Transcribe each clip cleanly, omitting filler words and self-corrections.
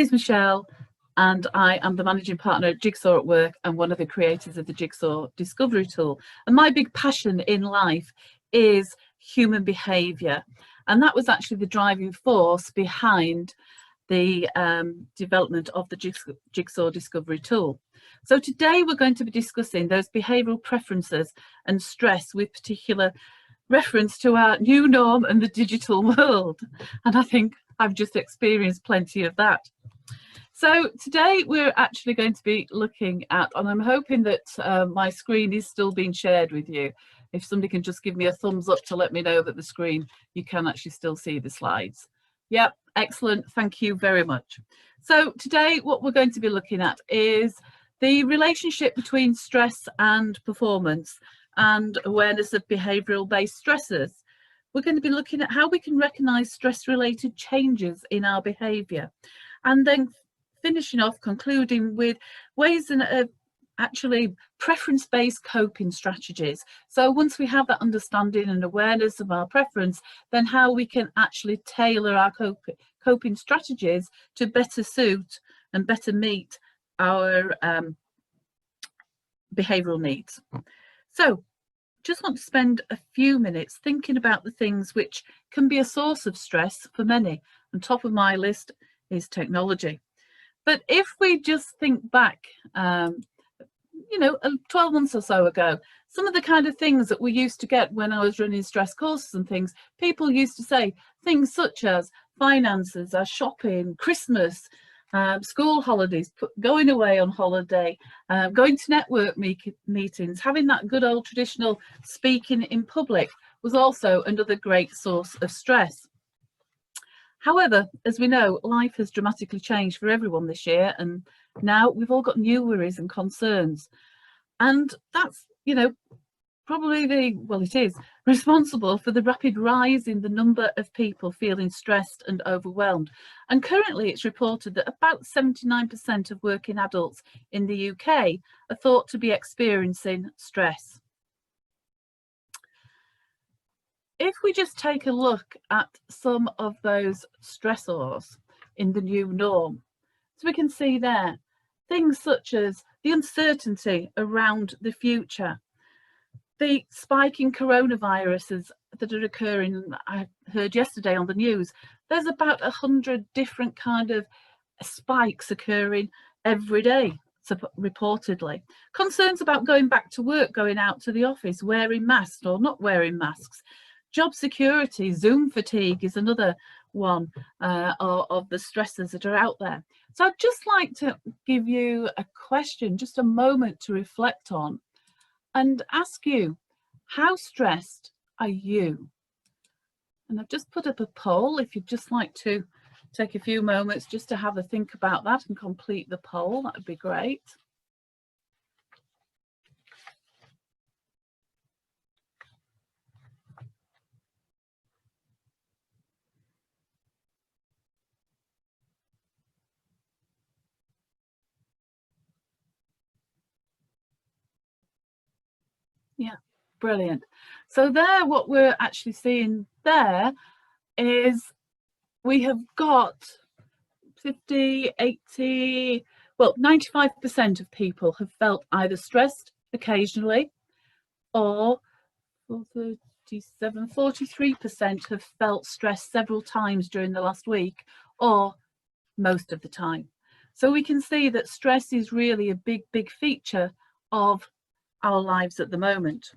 My name is Michelle and I am the managing partner at Jigsaw at Work and one of the creators of the Jigsaw Discovery Tool. And my big passion in life is human behaviour, and that was actually the driving force behind the development of the Jigsaw Discovery Tool. So today we're going to be discussing those behavioural preferences and stress with particular reference to our new norm and the digital world. And I think I've just experienced plenty of that. So today we're actually going to be looking at, and I'm hoping that my screen is still being shared with you. If somebody can just give me a thumbs up to let me know that the screen, you can actually still see the slides. Yep, excellent, thank you very much. So today what we're going to be looking at is the relationship between stress and performance and awareness of behavioural based stressors. We're going to be looking at how we can recognise stress related changes in our behaviour, and then finishing off, concluding with ways in actually preference-based coping strategies. So once we have that understanding and awareness of our preference, then how we can actually tailor our coping strategies to better suit and better meet our behavioural needs. So just want to spend a few minutes thinking about the things which can be a source of stress for many, and top of my list is technology. But if we just think back, 12 months or so ago, some of the kind of things that we used to get when I was running stress courses and things, people used to say things such as finances, shopping, Christmas, school holidays, going away on holiday, going to network meetings, having that good old traditional speaking in public was also another great source of stress. However, as we know, life has dramatically changed for everyone this year, and now we've all got new worries and concerns. And that's, probably it is responsible for the rapid rise in the number of people feeling stressed and overwhelmed. And currently it's reported that about 79% of working adults in the UK are thought to be experiencing stress. If we just take a look at some of those stressors in the new norm, so we can see there things such as the uncertainty around the future, the spike in coronaviruses that are occurring. I heard yesterday on the news, there's about 100 different kind of spikes occurring every day, reportedly. Concerns about going back to work, going out to the office, wearing masks or not wearing masks. Job security, Zoom fatigue is another one of the stresses that are out there. So I'd just like to give you a question, just a moment to reflect on and ask you, how stressed are you? And I've just put up a poll. If you'd just like to take a few moments just to have a think about that and complete the poll, that would be great. Yeah, brilliant. So there, what we're actually seeing there is we have got 50, 80, well, 95% of people have felt either stressed occasionally, or 43% have felt stressed several times during the last week, or most of the time. So we can see that stress is really a big feature of our lives at the moment.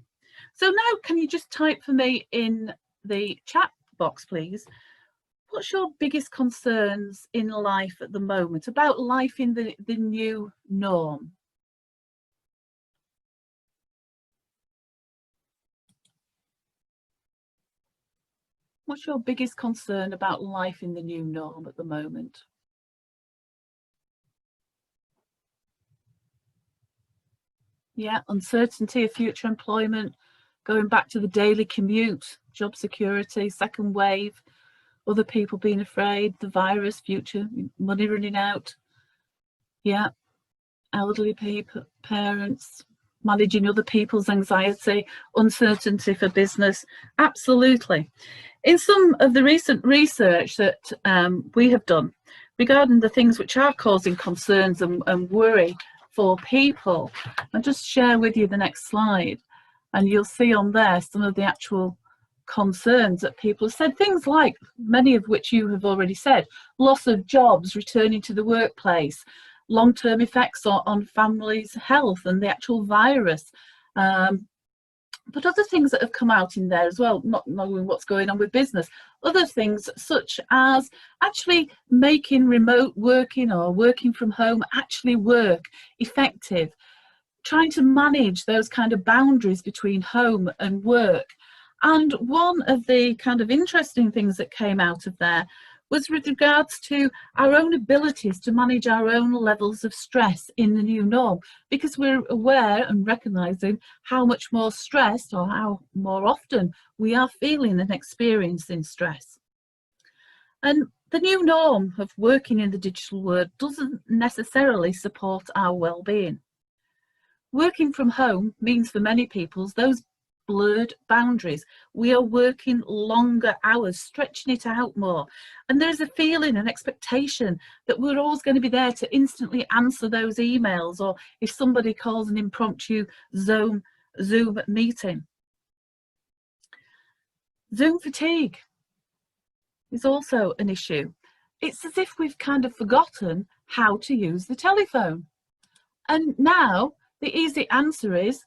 So now, can you just type for me in the chat box, please? What's your biggest concerns in life at the moment, about life in the new norm? What's your biggest concern about life in the new norm at the moment? Yeah, uncertainty of future employment, going back to the daily commute, job security, second wave, other people being afraid, the virus, future, money running out. Yeah, elderly people, parents, managing other people's anxiety, uncertainty for business. Absolutely. In some of the recent research that we have done, regarding the things which are causing concerns and worry for people. I'll just share with you the next slide, and you'll see on there some of the actual concerns that people have said, things like, many of which you have already said: loss of jobs, returning to the workplace, long-term effects on families' health and the actual virus. But other things that have come out in there as well, not knowing what's going on with business, other things such as actually making remote working or working from home actually work effective, trying to manage those kind of boundaries between home and work. And one of the kind of interesting things that came out of there was with regards to our own abilities to manage our own levels of stress in the new norm, because we're aware and recognizing how much more stressed, or how more often we are feeling and experiencing stress. And the new norm of working in the digital world doesn't necessarily support our well-being. Working from home means for many people those blurred boundaries. We are working longer hours, stretching it out more, and there's a feeling and expectation that we're always going to be there to instantly answer those emails, or if somebody calls an impromptu Zoom meeting. Zoom fatigue is also an issue. It's as if we've kind of forgotten how to use the telephone, and now the easy answer is,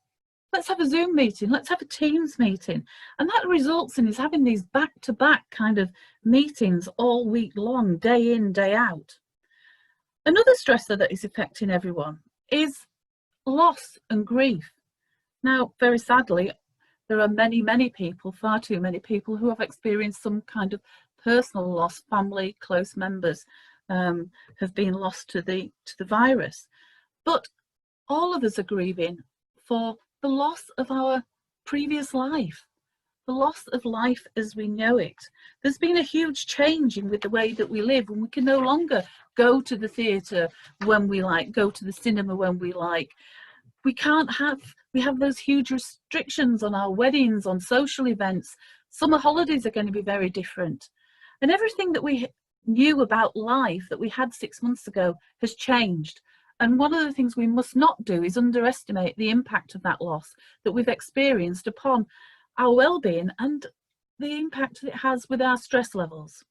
let's have a Zoom meeting, let's have a Teams meeting. And that results in us having these back-to-back kind of meetings all week long, day in, day out. Another stressor that is affecting everyone is loss and grief. Now, very sadly, there are many, many people, far too many people, who have experienced some kind of personal loss. Family, close members have been lost to the virus. But all of us are grieving for the loss of our previous life, the loss of life as we know it. There's been a huge change with the way that we live, and we can no longer go to the theatre when we like, go to the cinema when we like. We have those huge restrictions on our weddings, on social events. Summer holidays are going to be very different. And everything that we knew about life that we had 6 months ago has changed. And one of the things we must not do is underestimate the impact of that loss that we've experienced upon our well-being and the impact that it has with our stress levels.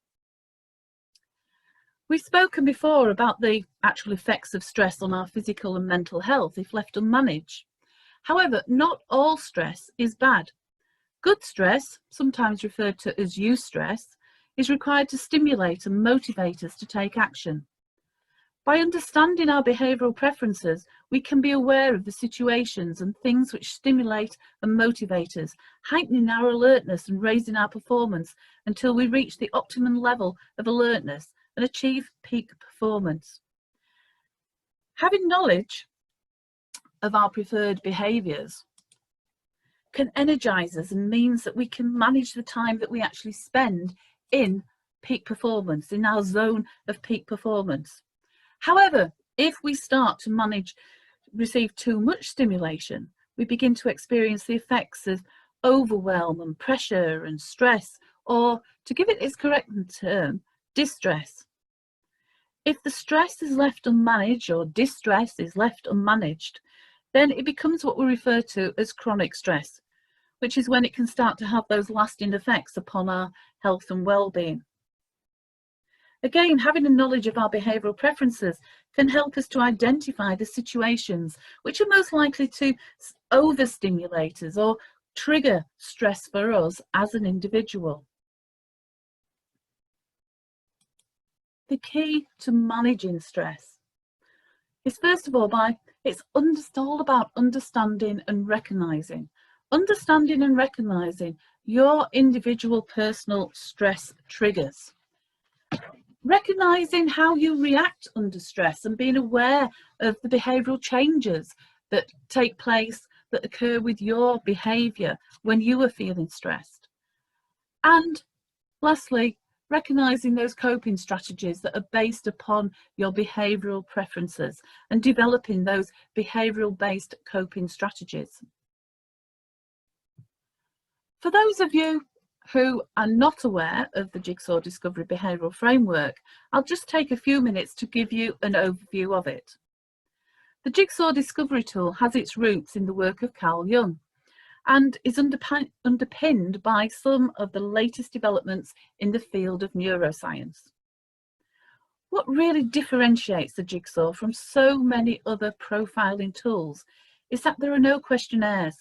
We've spoken before about the actual effects of stress on our physical and mental health if left unmanaged. However, not all stress is bad. Good stress, sometimes referred to as eustress, is required to stimulate and motivate us to take action. By understanding our behavioural preferences, we can be aware of the situations and things which stimulate and motivate us, heightening our alertness and raising our performance until we reach the optimum level of alertness and achieve peak performance. Having knowledge of our preferred behaviours can energise us and means that we can manage the time that we actually spend in peak performance, in our zone of peak performance. However, if we start to receive too much stimulation, we begin to experience the effects of overwhelm and pressure and stress, or to give it its correct term, distress. If the stress is left unmanaged, or distress is left unmanaged, then it becomes what we refer to as chronic stress, which is when it can start to have those lasting effects upon our health and well-being. Again, having a knowledge of our behavioural preferences can help us to identify the situations which are most likely to overstimulate us or trigger stress for us as an individual. The key to managing stress is, first of all, it's all about understanding and recognising. Understanding and recognising your individual personal stress triggers. Recognising how you react under stress and being aware of the behavioural changes that take place, that occur with your behaviour when you are feeling stressed. And lastly, recognising those coping strategies that are based upon your behavioural preferences and developing those behavioural based coping strategies. For those of you who are not aware of the Jigsaw Discovery Behavioural Framework, I'll just take a few minutes to give you an overview of it. The Jigsaw Discovery tool has its roots in the work of Carl Jung and is underpinned by some of the latest developments in the field of neuroscience. What really differentiates the Jigsaw from so many other profiling tools is that there are no questionnaires.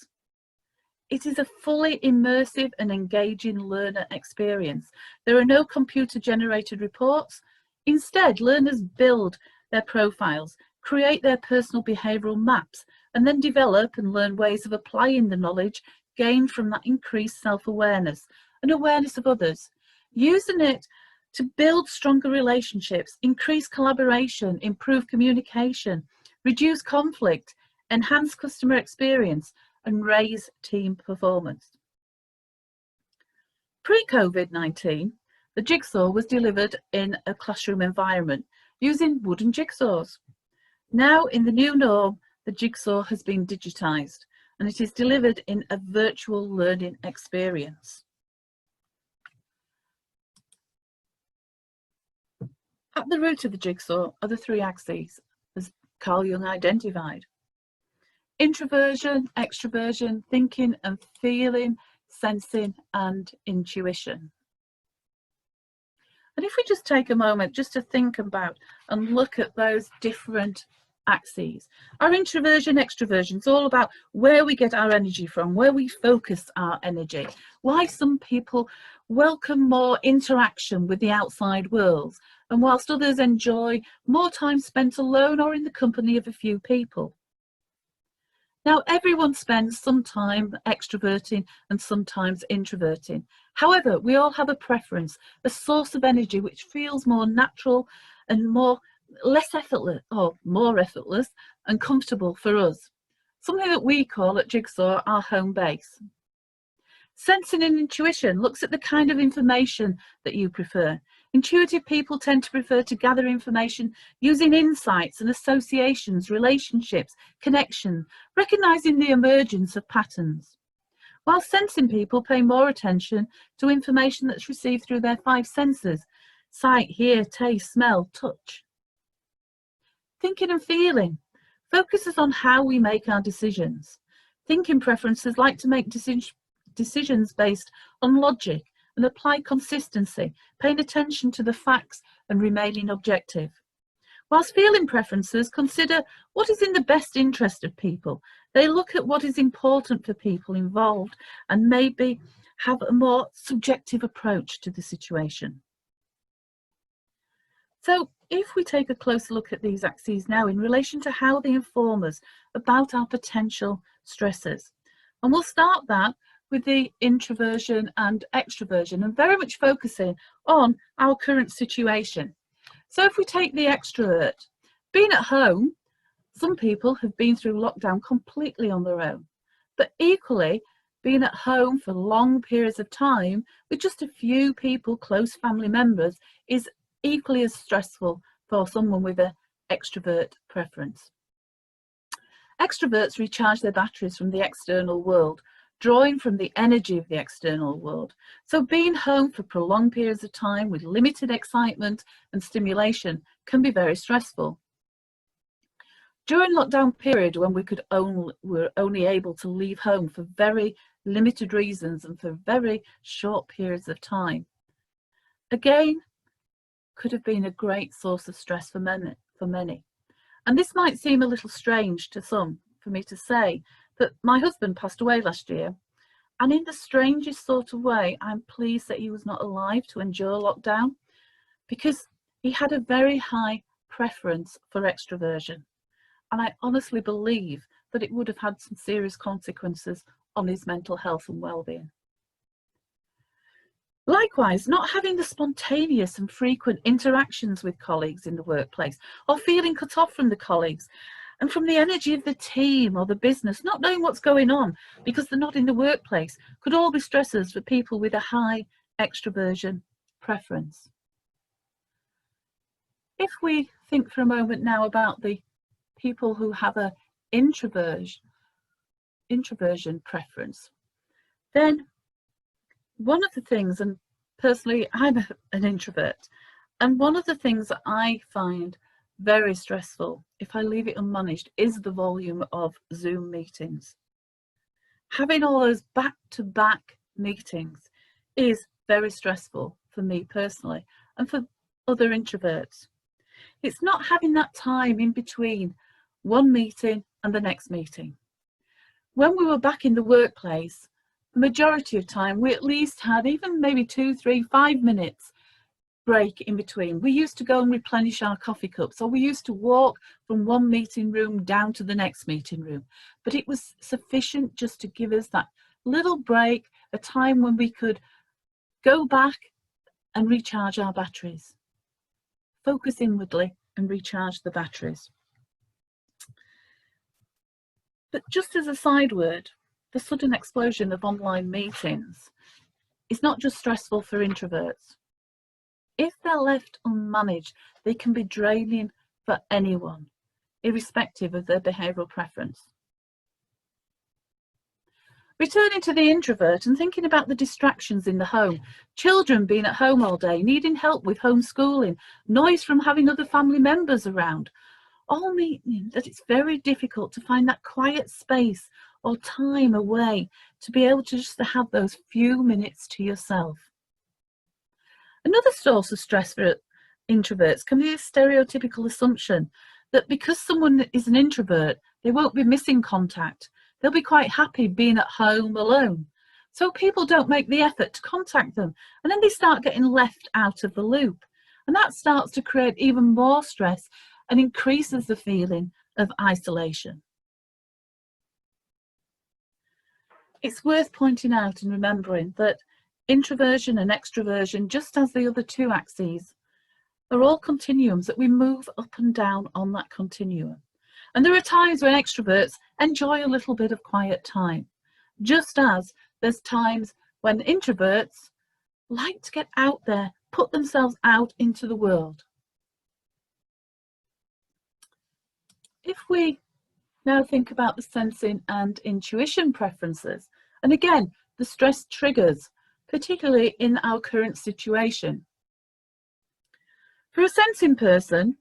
It is a fully immersive and engaging learner experience. There are no computer-generated reports. Instead, learners build their profiles, create their personal behavioural maps, and then develop and learn ways of applying the knowledge gained from that increased self-awareness and awareness of others, using it to build stronger relationships, increase collaboration, improve communication, reduce conflict, enhance customer experience, and raise team performance. Pre-COVID-19, the Jigsaw was delivered in a classroom environment using wooden jigsaws. Now, in the new norm, the Jigsaw has been digitised and it is delivered in a virtual learning experience. At the root of the Jigsaw are the three axes, as Carl Jung identified: introversion, extroversion, thinking and feeling, sensing and intuition. And if we just take a moment just to think about and look at those different axes. Our introversion, extroversion is all about where we get our energy from, where we focus our energy, why some people welcome more interaction with the outside world, and whilst others enjoy more time spent alone or in the company of a few people. Now, everyone spends some time extroverting and sometimes introverting. However, we all have a preference, a source of energy which feels more natural and less effortless, or more effortless and comfortable for us. Something that we call at Jigsaw our home base. Sensing and intuition looks at the kind of information that you prefer. Intuitive people tend to prefer to gather information using insights and associations, relationships, connection, recognizing the emergence of patterns. While sensing people pay more attention to information that's received through their five senses: sight, hear, taste, smell, touch. Thinking and feeling focuses on how we make our decisions. Thinking preferences like to make decisions based on logic and apply consistency, paying attention to the facts and remaining objective. Whilst feeling preferences consider what is in the best interest of people. They look at what is important for people involved and maybe have a more subjective approach to the situation. So if we take a closer look at these axes now in relation to how they inform us about our potential stressors, and we'll start that with the introversion and extroversion, and very much focusing on our current situation. So if we take the extrovert, being at home, some people have been through lockdown completely on their own, but equally being at home for long periods of time with just a few people, close family members, is equally as stressful for someone with an extrovert preference. Extroverts recharge their batteries from the external world, drawing from the energy of the external world. So being home for prolonged periods of time with limited excitement and stimulation can be very stressful. During lockdown period, when we're only able to leave home for very limited reasons and for very short periods of time, again, could have been a great source of stress for many. And this might seem a little strange to some for me to say, but my husband passed away last year, and in the strangest sort of way, I'm pleased that he was not alive to endure lockdown, because he had a very high preference for extroversion. And I honestly believe that it would have had some serious consequences on his mental health and well-being. Likewise, not having the spontaneous and frequent interactions with colleagues in the workplace, or feeling cut off from the colleagues and from the energy of the team or the business, not knowing what's going on because they're not in the workplace, could all be stressors for people with a high extroversion preference. If we think for a moment now about the people who have an introversion preference, then One of the things, and personally I'm an introvert, and one of the things that I find very stressful if I leave it unmanaged is the volume of Zoom meetings. Having all those back-to-back meetings is very stressful for me personally and for other introverts. It's not having that time in between one meeting and the next meeting. When we were back in the workplace, the majority of time we at least had even maybe 2, 3, 5 minutes break in between. We used to go and replenish our coffee cups, or we used to walk from one meeting room down to the next meeting room. But it was sufficient just to give us that little break, a time when we could go back and recharge our batteries. Focus inwardly and recharge the batteries. But just as a side word, the sudden explosion of online meetings is not just stressful for introverts. If they're left unmanaged, they can be draining for anyone, irrespective of their behavioural preference. Returning to the introvert and thinking about the distractions in the home, children being at home all day, needing help with homeschooling, noise from having other family members around, all meaning that it's very difficult to find that quiet space or time away to be able to just have those few minutes to yourself. Another source of stress for introverts can be a stereotypical assumption that because someone is an introvert, they won't be missing contact. They'll be quite happy being at home alone. So people don't make the effort to contact them, and then they start getting left out of the loop. And that starts to create even more stress and increases the feeling of isolation. It's worth pointing out and remembering that introversion and extroversion, just as the other two axes, are all continuums that we move up and down on that continuum. And there are times when extroverts enjoy a little bit of quiet time, just as there's times when introverts like to get out there, put themselves out into the world. If we now think about the sensing and intuition preferences, and again, the stress triggers, particularly in our current situation. For a sensing person,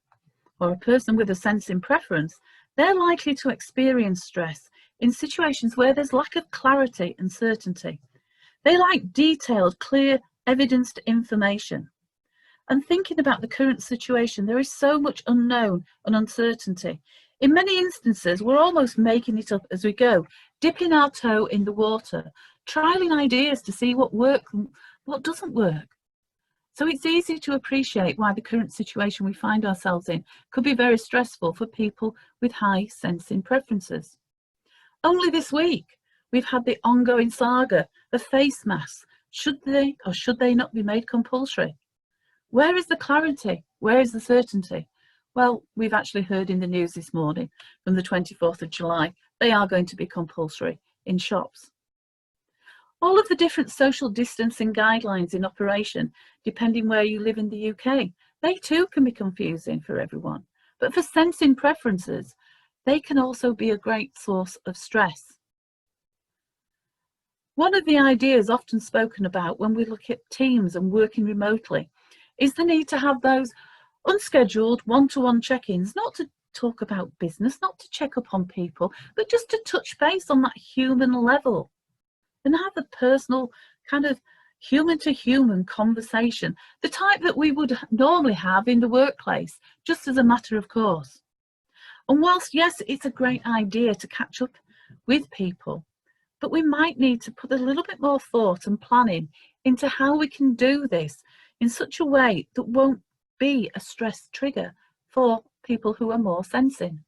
or a person with a sensing preference, they're likely to experience stress in situations where there's lack of clarity and certainty. They like detailed, clear, evidenced information. And thinking about the current situation, there is so much unknown and uncertainty. In many instances, we're almost making it up as we go, dipping our toe in the water, trialing ideas to see what works and what doesn't work. So it's easy to appreciate why the current situation we find ourselves in could be very stressful for people with high sensing preferences. Only this week, we've had the ongoing saga of face masks. Should they or should they not be made compulsory? Where is the clarity? Where is the certainty? Well, we've actually heard in the news this morning from the 24th of July, they are going to be compulsory in shops. All of the different social distancing guidelines in operation, depending where you live in the UK, they too can be confusing for everyone. But for sensing preferences, they can also be a great source of stress. One of the ideas often spoken about when we look at teams and working remotely is the need to have those unscheduled one-to-one check-ins, not to talk about business, not to check up on people, but just to touch base on that human level and have a personal kind of human-to-human conversation, the type that we would normally have in the workplace, just as a matter of course. And whilst, yes, it's a great idea to catch up with people, but we might need to put a little bit more thought and planning into how we can do this in such a way that won't be a stress trigger for people who are more sensing.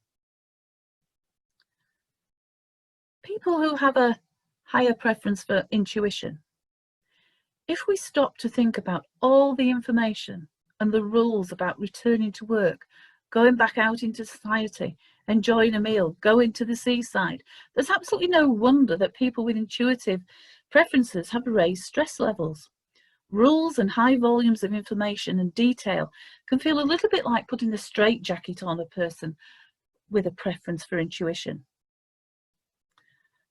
People who have a higher preference for intuition. If we stop to think about all the information and the rules about returning to work, going back out into society, enjoying a meal, going to the seaside, there's absolutely no wonder that people with intuitive preferences have raised stress levels. Rules and high volumes of information and detail can feel a little bit like putting a straitjacket on a person with a preference for intuition.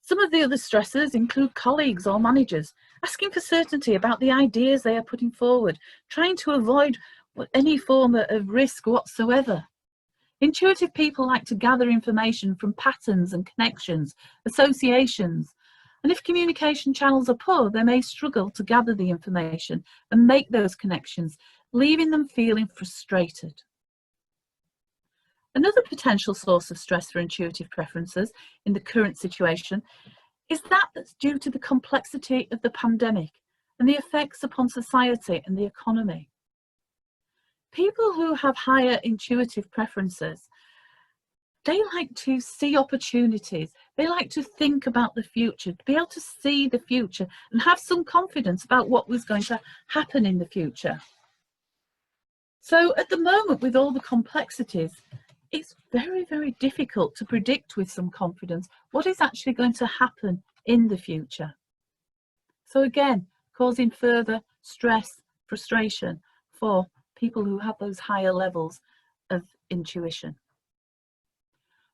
Some of the other stressors include colleagues or managers asking for certainty about the ideas they are putting forward, trying to avoid any form of risk whatsoever. Intuitive people like to gather information from patterns and connections, associations, and if communication channels are poor, they may struggle to gather the information and make those connections, leaving them feeling frustrated. Another potential source of stress for intuitive preferences in the current situation is that's due to the complexity of the pandemic and the effects upon society and the economy. People who have higher intuitive preferences, they like to see opportunities, they like to think about the future, to be able to see the future and have some confidence about what was going to happen in the future. So at the moment, with all the complexities, it's very, very difficult to predict with some confidence what is actually going to happen in the future. So again, causing further stress, frustration for people who have those higher levels of intuition.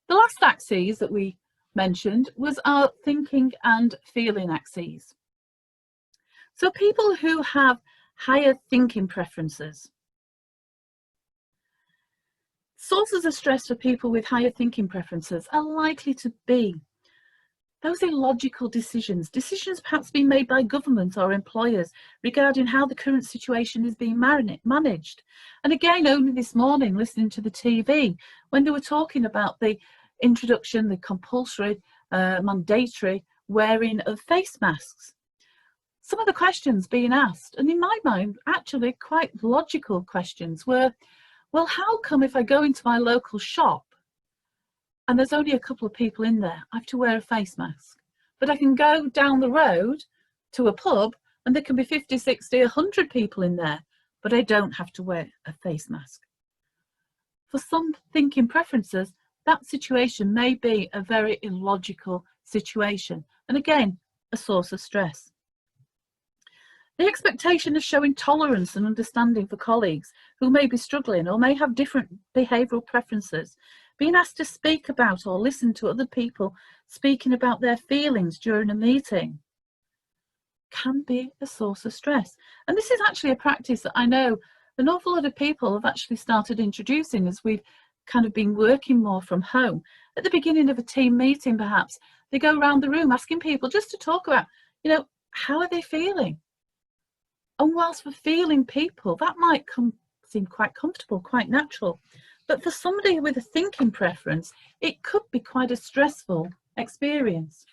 The last axes that we mentioned was our thinking and feeling axes. So people who have higher thinking preferences. Sources of stress for people with higher thinking preferences are likely to be those illogical decisions perhaps being made by government or employers regarding how the current situation is being managed. And again, only this morning, listening to the TV, when they were talking about the introduction, the compulsory, mandatory wearing of face masks. Some of the questions being asked, and in my mind, actually quite logical questions, were, well, how come if I go into my local shop and there's only a couple of people in there, I have to wear a face mask? But I can go down the road to a pub and there can be 50, 60, 100 people in there, but I don't have to wear a face mask. For some thinking preferences, that situation may be a very illogical situation, and again, a source of stress. The expectation of showing tolerance and understanding for colleagues who may be struggling or may have different behavioural preferences, being asked to speak about or listen to other people speaking about their feelings during a meeting, can be a source of stress. And this is actually a practice that I know an awful lot of people have actually started introducing as we've kind of been working more from home. At the beginning of a team meeting, perhaps, they go around the room asking people just to talk about, how are they feeling? And whilst for feeling people, that might seem quite comfortable, quite natural. But for somebody with a thinking preference, it could be quite a stressful experience.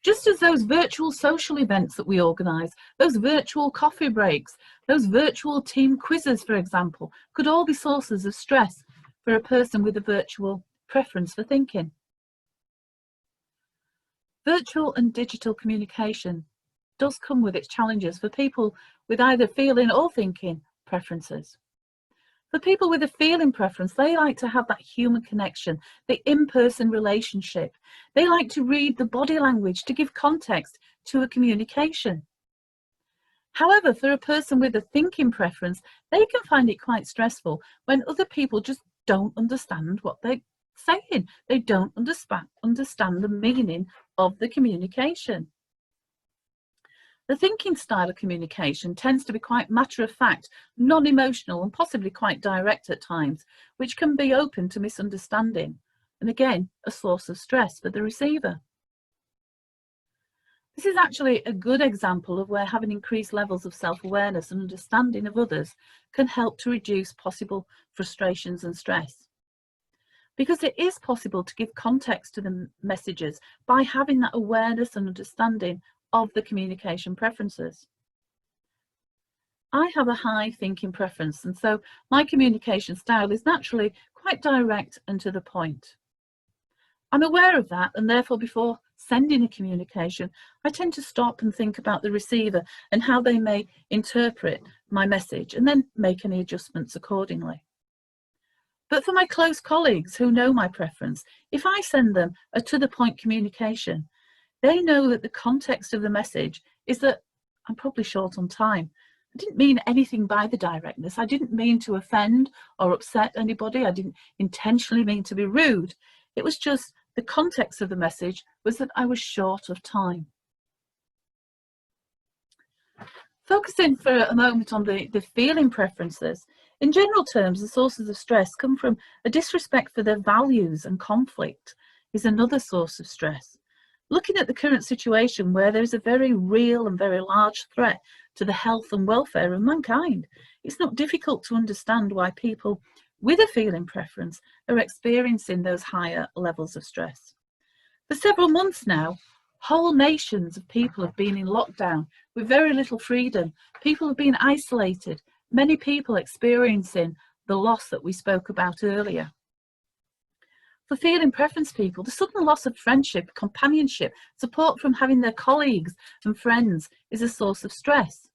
Just as those virtual social events that we organise, those virtual coffee breaks, those virtual team quizzes, for example, could all be sources of stress for a person with a virtual preference for thinking. Virtual and digital communication does come with its challenges for people with either feeling or thinking preferences. For people with a feeling preference, they like to have that human connection, the in-person relationship. They like to read the body language to give context to a communication. However, for a person with a thinking preference, they can find it quite stressful when other people just don't understand what they're saying. They don't understand the meaning of the communication. The thinking style of communication tends to be quite matter-of-fact, non-emotional and possibly quite direct at times, which can be open to misunderstanding, and again, a source of stress for the receiver. This is actually a good example of where having increased levels of self-awareness and understanding of others can help to reduce possible frustrations and stress. Because it is possible to give context to the messages by having that awareness and understanding of the communication preferences. I have a high thinking preference, and so my communication style is naturally quite direct and to the point. I'm aware of that, and therefore before sending a communication, I tend to stop and think about the receiver and how they may interpret my message, and then make any adjustments accordingly. But for my close colleagues who know my preference, if I send them a to-the-point communication, they know that the context of the message is that I'm probably short on time. I didn't mean anything by the directness. I didn't mean to offend or upset anybody. I didn't intentionally mean to be rude. It was just the The context of the message was that I was short of time. Focusing for a moment on the feeling preferences, in general terms, the sources of stress come from a disrespect for their values, and conflict is another source of stress. Looking at the current situation where there is a very real and very large threat to the health and welfare of mankind, it's not difficult to understand why people with a feeling preference are experiencing those higher levels of stress. For several months now, whole nations of people have been in lockdown with very little freedom. People have been isolated, many people experiencing the loss that we spoke about earlier. For feeling preference people, the sudden loss of friendship, companionship, support from having their colleagues and friends is a source of stress.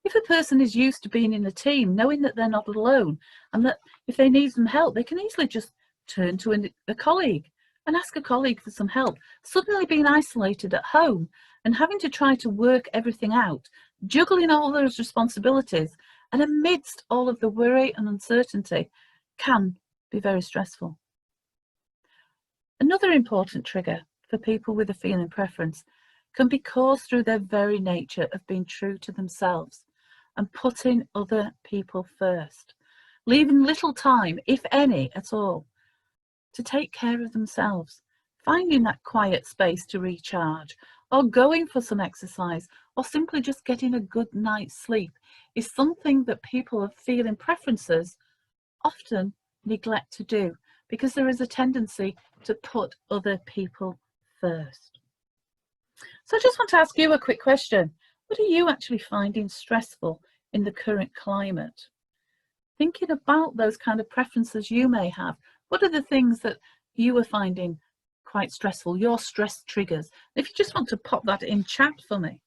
If a person is used to being in a team, knowing that they're not alone, and that if they need some help, they can easily just turn to a colleague and ask a colleague for some help. Suddenly being isolated at home and having to try to work everything out, juggling all those responsibilities, and amidst all of the worry and uncertainty, can be very stressful. Another important trigger for people with a feeling preference can be caused through their very nature of being true to themselves and putting other people first, leaving little time, if any at all, to take care of themselves, finding that quiet space to recharge, or going for some exercise, or simply just getting a good night's sleep is something that people of feeling preferences often neglect to do, because there is a tendency to put other people first. So I just want to ask you a quick question. What are you actually finding stressful in the current climate? Thinking about those kind of preferences you may have, what are the things that you are finding quite stressful, your stress triggers? If you just want to pop that in chat for me.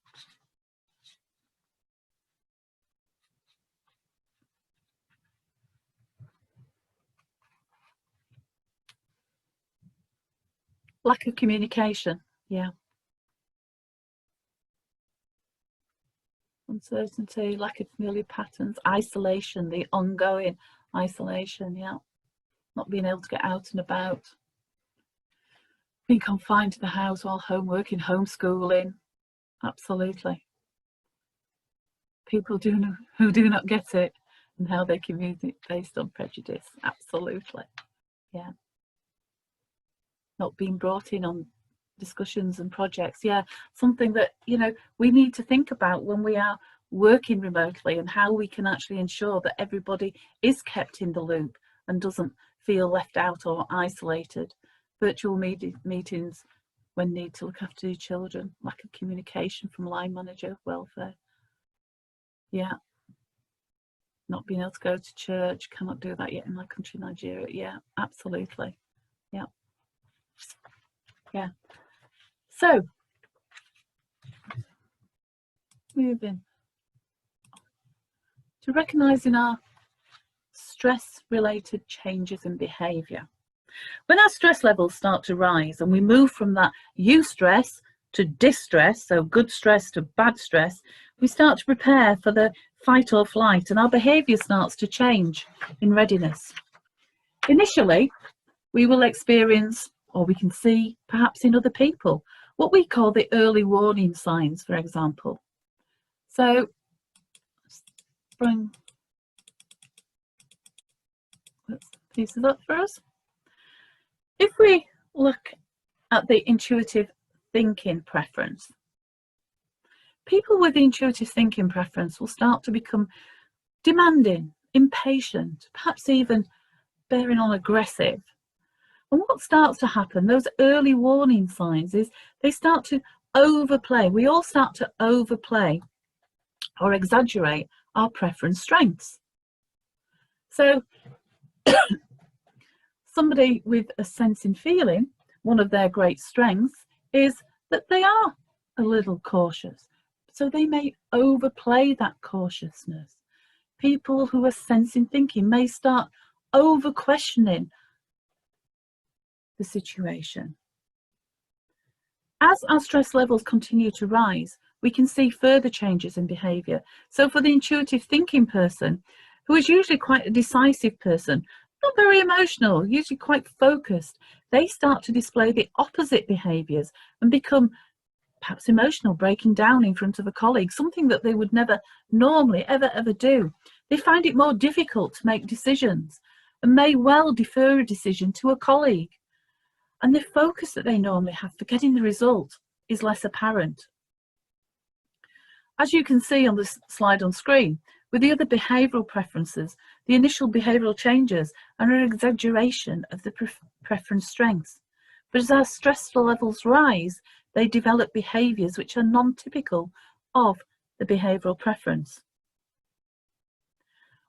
Lack of communication, yeah. Uncertainty, lack of familiar patterns, isolation, the ongoing isolation, yeah. Not being able to get out and about. Being confined to the house while homeworking, homeschooling, absolutely. People who do not get it and how they communicate based on prejudice, absolutely, yeah. Not being brought in on discussions and projects, yeah, something that, you know, we need to think about when we are working remotely, and how we can actually ensure that everybody is kept in the loop and doesn't feel left out or isolated. Virtual meetings when need to look after your children, lack of communication from line manager, welfare, yeah. Not being able to go to church, cannot do that yet in my country, Nigeria, yeah, absolutely, yeah. Yeah. So, moving to recognising our stress-related changes in behaviour. When our stress levels start to rise and we move from that eustress to distress, so good stress to bad stress, we start to prepare for the fight or flight, and our behaviour starts to change in readiness. Initially, we will experience, or we can see perhaps in other people, what we call the early warning signs, for example. So, bring pieces up for us. If we look at the intuitive thinking preference, people with the intuitive thinking preference will start to become demanding, impatient, perhaps even bearing on aggressive. And what starts to happen, those early warning signs, is they start to overplay. We all start to overplay or exaggerate our preference strengths. So somebody with a sense in feeling, one of their great strengths is that they are a little cautious. So they may overplay that cautiousness. People who are sensing thinking may start over questioning the situation. As our stress levels continue to rise, we can see further changes in behaviour. So for the intuitive thinking person, who is usually quite a decisive person, not very emotional, usually quite focused, they start to display the opposite behaviours and become perhaps emotional, breaking down in front of a colleague, something that they would never normally ever do. They find it more difficult to make decisions and may well defer a decision to a colleague. And the focus that they normally have for getting the result is less apparent. As you can see on this slide on screen, with the other behavioural preferences, the initial behavioural changes are an exaggeration of the preference strengths. But as our stress levels rise, they develop behaviours which are non-typical of the behavioural preference.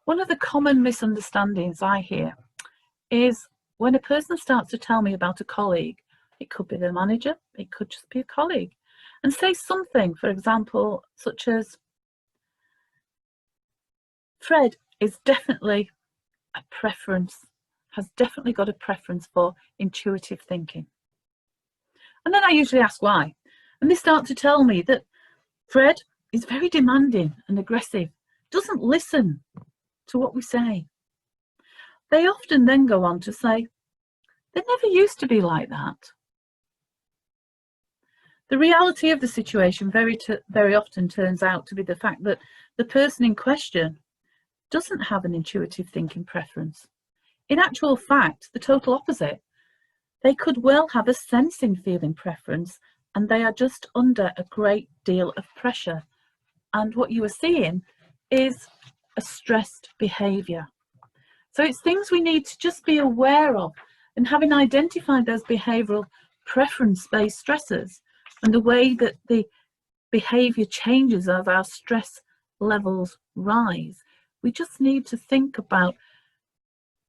One of the common misunderstandings I hear is when a person starts to tell me about a colleague, it could be their manager, it could just be a colleague, and say something, for example, such as, Fred is definitely a preference, has definitely got a preference for intuitive thinking. And then I usually ask why. And they start to tell me that Fred is very demanding and aggressive, doesn't listen to what we say. They often then go on to say, they never used to be like that. The reality of the situation very often turns out to be the fact that the person in question doesn't have an intuitive thinking preference. In actual fact, the total opposite. They could well have a sensing feeling preference, and they are just under a great deal of pressure. And what you are seeing is a stressed behaviour. So it's things we need to just be aware of, and having identified those behavioural preference-based stressors and the way that the behaviour changes as our stress levels rise, we just need to think about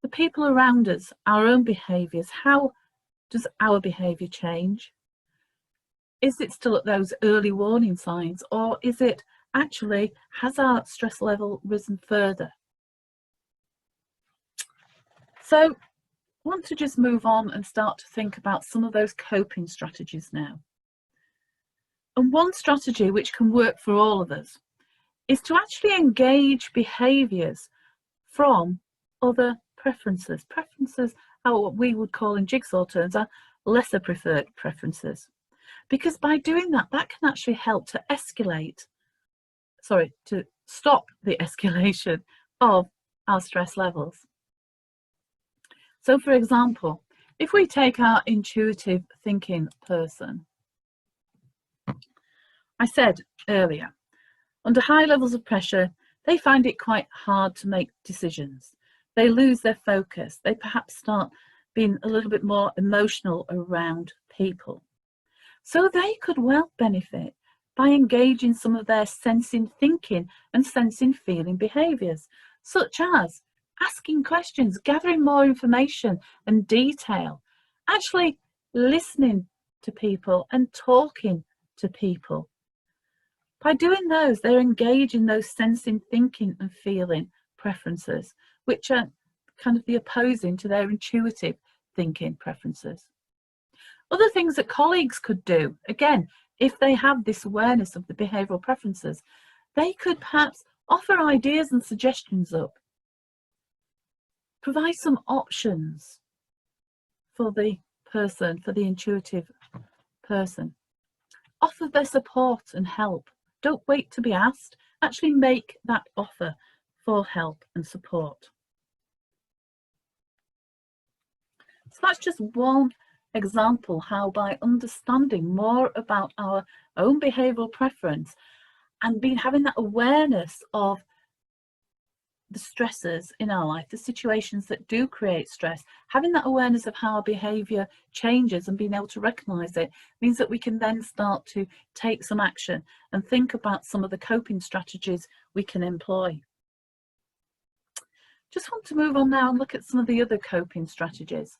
the people around us, our own behaviours. How does our behaviour change? Is it still at those early warning signs, or is it actually, has our stress level risen further? So I want to just move on and start to think about some of those coping strategies now. And one strategy which can work for all of us is to actually engage behaviours from other preferences. Preferences are what we would call in jigsaw terms are lesser preferred preferences. Because by doing that, that can actually help to to stop the escalation of our stress levels. So for example, if we take our intuitive thinking person, I said earlier, under high levels of pressure, they find it quite hard to make decisions. They lose their focus. They perhaps start being a little bit more emotional around people. So they could well benefit by engaging some of their sensing thinking and sensing feeling behaviours, such as asking questions, gathering more information and detail, actually listening to people and talking to people. By doing those, they're engaging those sensing thinking and feeling preferences, which are kind of the opposing to their intuitive thinking preferences. Other things that colleagues could do, again, if they have this awareness of the behavioural preferences, they could perhaps offer ideas and suggestions up, provide some options for the person, for the intuitive person, offer their support and help. Don't wait to be asked, actually make that offer for help and support. So that's just one example how by understanding more about our own behavioural preference and having that awareness of the stressors in our life, the situations that do create stress, having that awareness of how our behaviour changes and being able to recognise it means that we can then start to take some action and think about some of the coping strategies we can employ. Just want to move on now and look at some of the other coping strategies.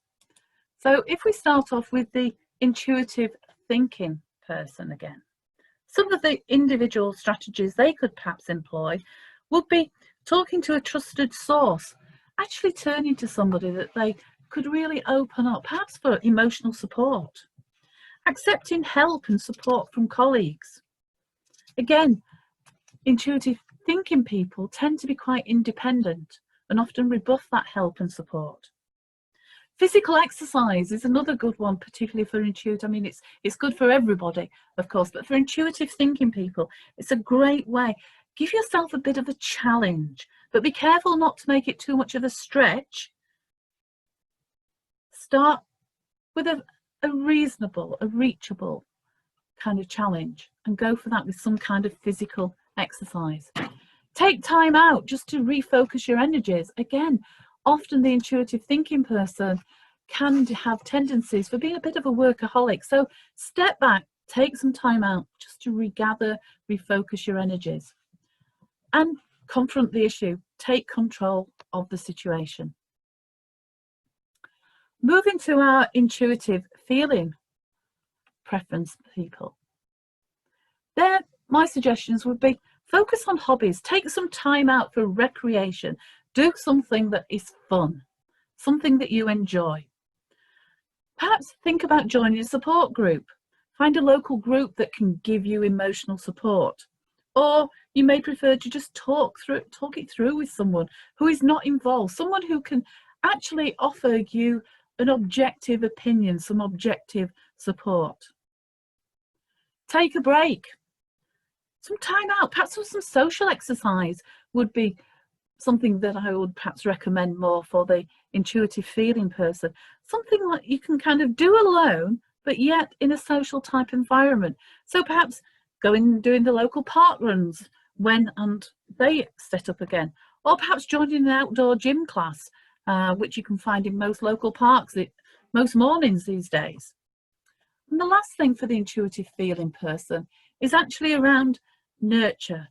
So if we start off with the intuitive thinking person again, some of the individual strategies they could perhaps employ would be talking to a trusted source, actually turning to somebody that they could really open up, perhaps for emotional support, accepting help and support from colleagues. Again, intuitive thinking people tend to be quite independent and often rebuff that help and support. Physical exercise is another good one, particularly for intuitive. I mean, it's good for everybody, of course, but for intuitive thinking people, it's a great way. Give yourself a bit of a challenge, but be careful not to make it too much of a stretch. Start with a reasonable, a reachable kind of challenge and go for that with some kind of physical exercise. Take time out just to refocus your energies. Again, often the intuitive thinking person can have tendencies for being a bit of a workaholic. So step back, take some time out just to regather, refocus your energies and confront the issue. Take control of the situation. Moving to our intuitive feeling preference people. There, my suggestions would be focus on hobbies. Take some time out for recreation. Do something that is fun, something that you enjoy. Perhaps think about joining a support group. Find a local group that can give you emotional support. Or you may prefer to just talk it through with someone who is not involved, someone who can actually offer you an objective opinion, some objective support. Take a break. Some time out, perhaps some social exercise would be something that I would perhaps recommend more for the intuitive feeling person. Something that you can kind of do alone, but yet in a social type environment. So perhaps doing the local park runs when and they set up again, or perhaps joining an outdoor gym class, which you can find in most local parks most mornings these days. And the last thing for the intuitive feeling person is actually around nurture.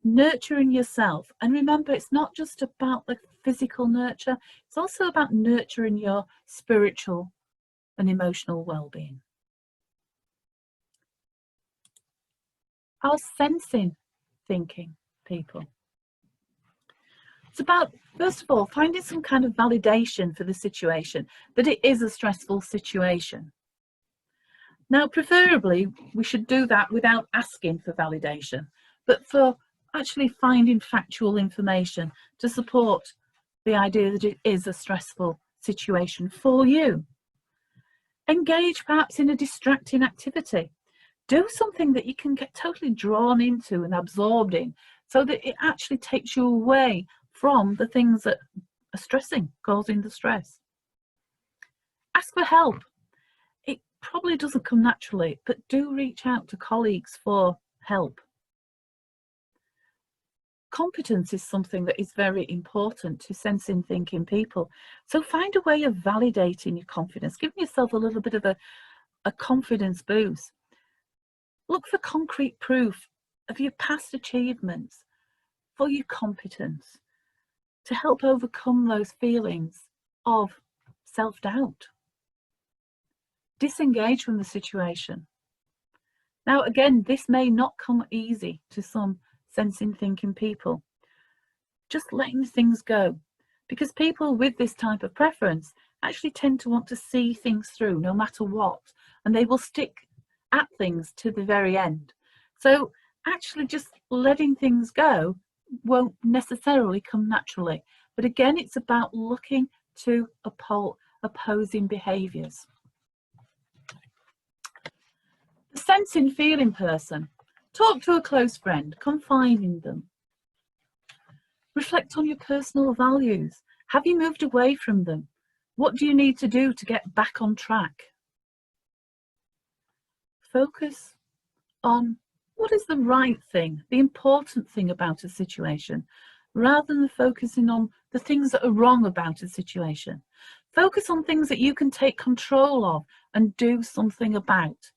Nurturing yourself. And remember, it's not just about the physical nurture, it's also about nurturing your spiritual and emotional well-being. Our sensing thinking people. It's about, first of all, finding some kind of validation for the situation, that it is a stressful situation. Now, preferably, we should do that without asking for validation, but for actually finding factual information to support the idea that it is a stressful situation for you. Engage perhaps in a distracting activity. Do something that you can get totally drawn into and absorbed in so that it actually takes you away from the things that are stressing, causing the stress. Ask for help. It probably doesn't come naturally, but do reach out to colleagues for help. Competence is something that is very important to sensing thinking people. So find a way of validating your confidence, giving yourself a little bit of a confidence boost. Look for concrete proof of your past achievements, for your competence, to help overcome those feelings of self-doubt. Disengage from the situation. Now, again, this may not come easy to some sensing thinking people. Just letting things go, because people with this type of preference actually tend to want to see things through no matter what, and they will stick at things to the very end. So actually just letting things go won't necessarily come naturally. But again, it's about looking to opposing behaviours. The sensing feeling person. Talk to a close friend, confide in them. Reflect on your personal values. Have you moved away from them? What do you need to do to get back on track? Focus on what is the right thing, the important thing about a situation, rather than focusing on the things that are wrong about a situation. Focus on things that you can take control of and do something about,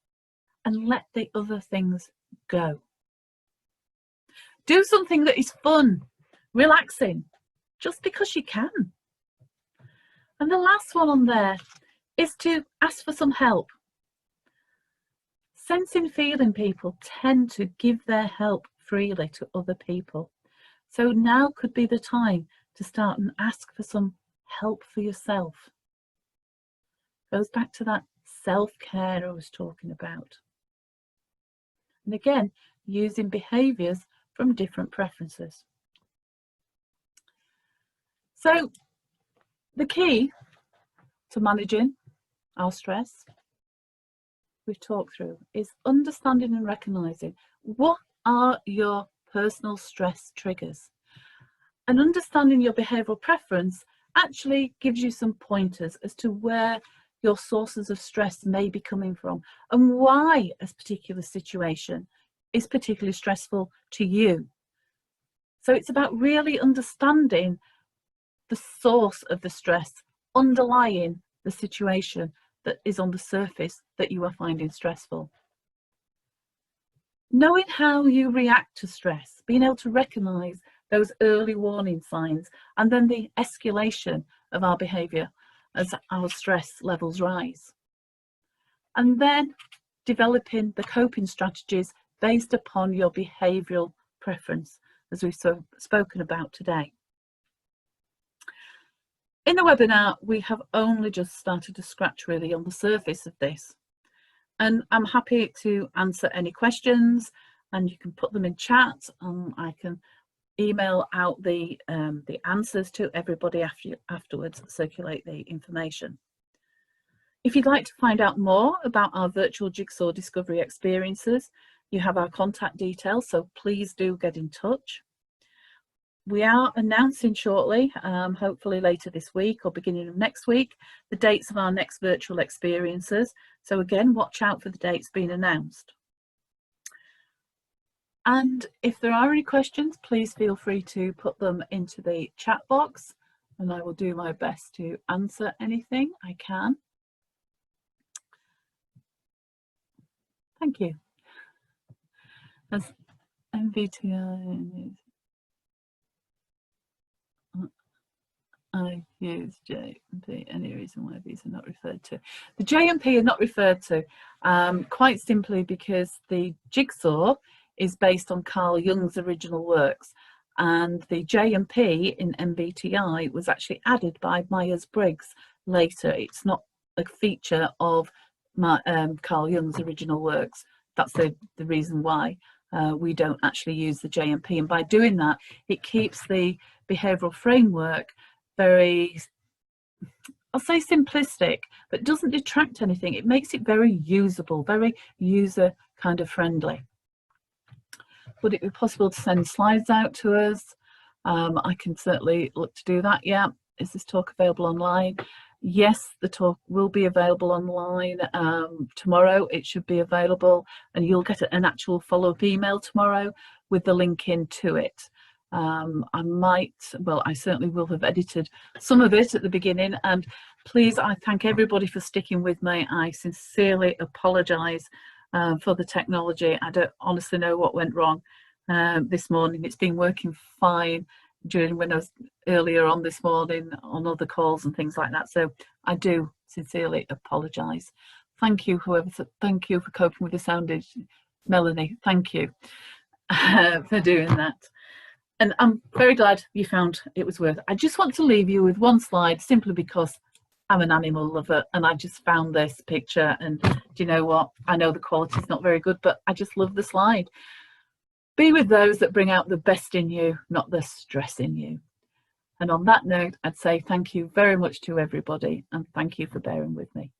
and let the other things go. Do something that is fun, relaxing, just because you can. And the last one on there is to ask for some help. Sensing feeling people tend to give their help freely to other people. So now could be the time to start and ask for some help for yourself. Goes back to that self-care I was talking about. And again, using behaviours from different preferences. So the key to managing our stress we've talked through is understanding and recognizing what are your personal stress triggers. And understanding your behavioural preference actually gives you some pointers as to where your sources of stress may be coming from and why a particular situation is particularly stressful to you. So it's about really understanding the source of the stress underlying the situation that is on the surface that you are finding stressful. Knowing how you react to stress, being able to recognise those early warning signs, and then the escalation of our behaviour as our stress levels rise. And then developing the coping strategies based upon your behavioural preference, as we've spoken about today. In the webinar, we have only just started to scratch really on the surface of this. And I'm happy to answer any questions, and you can put them in chat, and I can email out the answers to everybody afterwards, circulate the information. If you'd like to find out more about our virtual Jigsaw discovery experiences, you have our contact details, so please do get in touch. We are announcing shortly, hopefully later this week or beginning of next week, the dates of our next virtual experiences. So again, watch out for the dates being announced. And if there are any questions, please feel free to put them into the chat box, and I will do my best to answer anything I can. Thank you. As MBTI, I use J&P. Any reason why these are not referred to? The J&P are not referred to quite simply because the Jigsaw is based on Carl Jung's original works, and the J&P in MBTI was actually added by Myers-Briggs later. It's not a feature of Carl Jung's original works. That's the reason why we don't actually use the J&P, and by doing that, it keeps the behavioural framework very, I'll say simplistic, but doesn't detract anything. It makes it very usable, very user kind of friendly. Would it be possible to send slides out to us? I can certainly look to do that. Yeah. Is this talk available online? Yes, the talk will be available online tomorrow. It should be available, and you'll get an actual follow-up email tomorrow with the link into it. I certainly will have edited some of it at the beginning, and please, I thank everybody for sticking with me. I sincerely apologise for the technology. I don't honestly know what went wrong this morning. It's been working fine during when I was earlier on this morning on other calls and things like that. So I do sincerely apologise. Thank you, thank you for coping with the soundage. Melanie, thank you for doing that. And I'm very glad you found it was worth it. I just want to leave you with one slide simply because I'm an animal lover and I just found this picture, and do you know what? I know the quality is not very good, but I just love the slide. Be with those that bring out the best in you, not the stress in you. And on that note, I'd say thank you very much to everybody, and thank you for bearing with me.